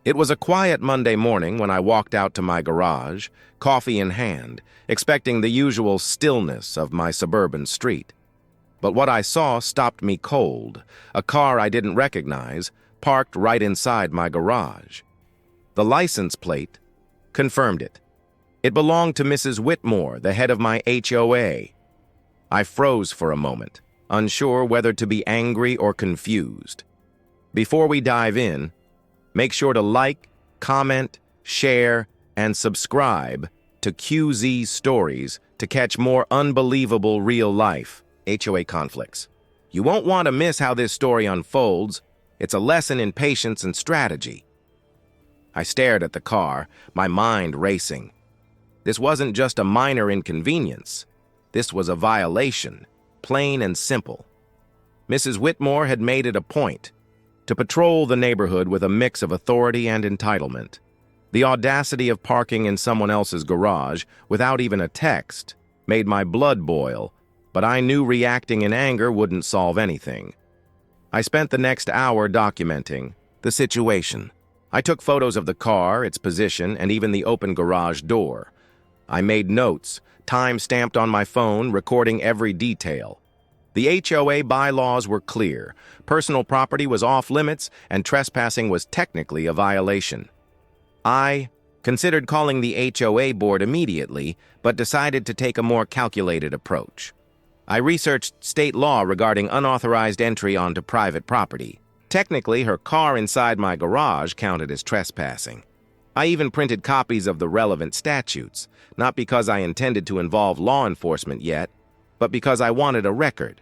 It was a quiet Monday morning when I walked out to my garage, coffee in hand, expecting the usual stillness of my suburban street. But what I saw stopped me cold. A car I didn't recognize, parked right inside my garage. The license plate confirmed it. It belonged to Mrs. Whitmore, the head of my HOA. I froze for a moment, unsure whether to be angry or confused. Before we dive in, make sure to like, comment, share, and subscribe to QZ Stories to catch more unbelievable real-life HOA conflicts. You won't want to miss how this story unfolds. It's a lesson in patience and strategy. I stared at the car, my mind racing. This wasn't just a minor inconvenience. This was a violation, plain and simple. Mrs. Whitmore had made it a point to patrol the neighborhood with a mix of authority and entitlement. The audacity of parking in someone else's garage without even a text made my blood boil, but I knew reacting in anger wouldn't solve anything. I spent the next hour documenting the situation. I took photos of the car, its position, and even the open garage door. I made notes, time-stamped on my phone, recording every detail. The HOA bylaws were clear. Personal property was off-limits, and trespassing was technically a violation. I considered calling the HOA board immediately, but decided to take a more calculated approach. I researched state law regarding unauthorized entry onto private property. Technically, her car inside my garage counted as trespassing. I even printed copies of the relevant statutes, not because I intended to involve law enforcement yet, but because I wanted a record.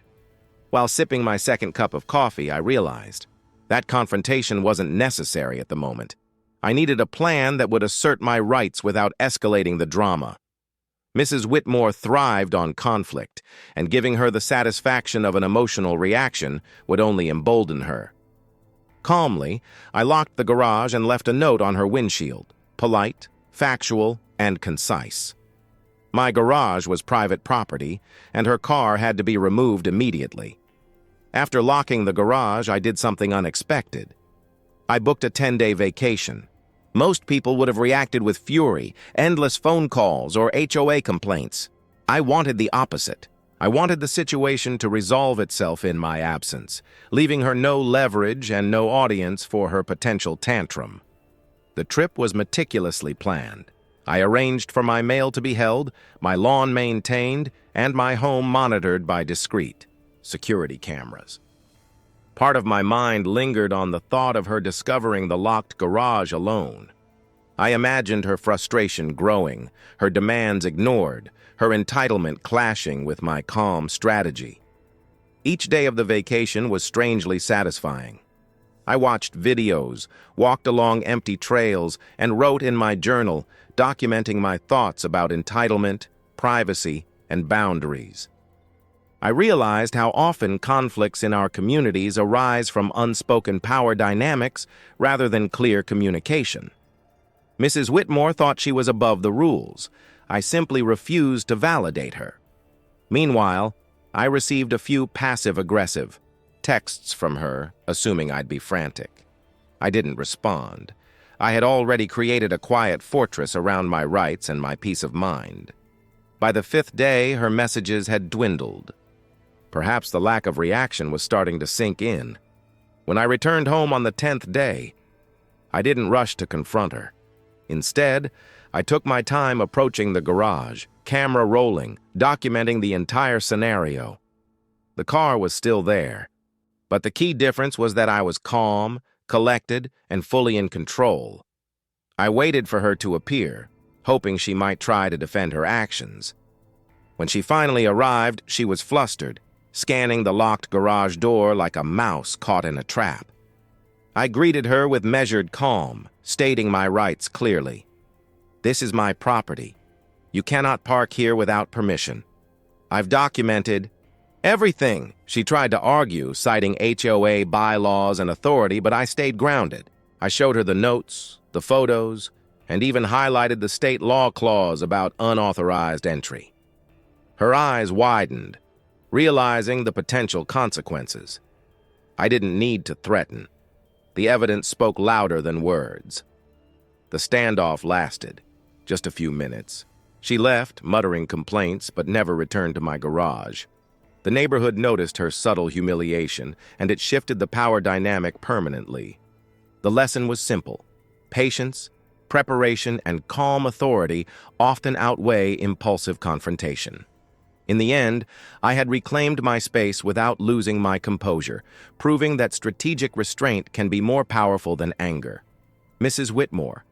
While sipping my second cup of coffee, I realized that confrontation wasn't necessary at the moment. I needed a plan that would assert my rights without escalating the drama. Mrs. Whitmore thrived on conflict, and giving her the satisfaction of an emotional reaction would only embolden her. Calmly, I locked the garage and left a note on her windshield, polite, factual, and concise. My garage was private property, and her car had to be removed immediately. After locking the garage, I did something unexpected. I booked a 10-day vacation. Most people would have reacted with fury, endless phone calls, or HOA complaints. I wanted the opposite. I wanted the situation to resolve itself in my absence, leaving her no leverage and no audience for her potential tantrum. The trip was meticulously planned. I arranged for my mail to be held, my lawn maintained, and my home monitored by discreet security cameras. Part of my mind lingered on the thought of her discovering the locked garage alone. I imagined her frustration growing, her demands ignored, her entitlement clashing with my calm strategy. Each day of the vacation was strangely satisfying. I watched videos, walked along empty trails, and wrote in my journal, documenting my thoughts about entitlement, privacy, and boundaries. I realized how often conflicts in our communities arise from unspoken power dynamics rather than clear communication. Mrs. Whitmore thought she was above the rules. I simply refused to validate her. Meanwhile, I received a few passive-aggressive texts from her, assuming I'd be frantic. I didn't respond. I had already created a quiet fortress around my rights and my peace of mind. By the 5th day, her messages had dwindled. Perhaps the lack of reaction was starting to sink in. When I returned home on the 10th day, I didn't rush to confront her. Instead, I took my time approaching the garage, camera rolling, documenting the entire scenario. The car was still there, but the key difference was that I was calm, collected, and fully in control. I waited for her to appear, hoping she might try to defend her actions. When she finally arrived, she was flustered, scanning the locked garage door like a mouse caught in a trap. I greeted her with measured calm, stating my rights clearly. This is my property. You cannot park here without permission. I've documented everything. She tried to argue, citing HOA bylaws and authority, but I stayed grounded. I showed her the notes, the photos, and even highlighted the state law clause about unauthorized entry. Her eyes widened, realizing the potential consequences. I didn't need to threaten. The evidence spoke louder than words. The standoff lasted just a few minutes. She left, muttering complaints, but never returned to my garage. The neighborhood noticed her subtle humiliation, and it shifted the power dynamic permanently. The lesson was simple. Patience, preparation, and calm authority often outweigh impulsive confrontation. In the end, I had reclaimed my space without losing my composure, proving that strategic restraint can be more powerful than anger. Mrs. Whitmore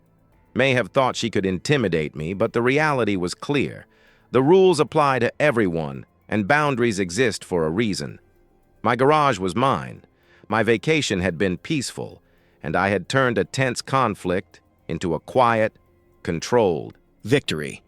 may have thought she could intimidate me, but the reality was clear. The rules apply to everyone, and boundaries exist for a reason. My garage was mine. My vacation had been peaceful, and I had turned a tense conflict into a quiet, controlled Victory.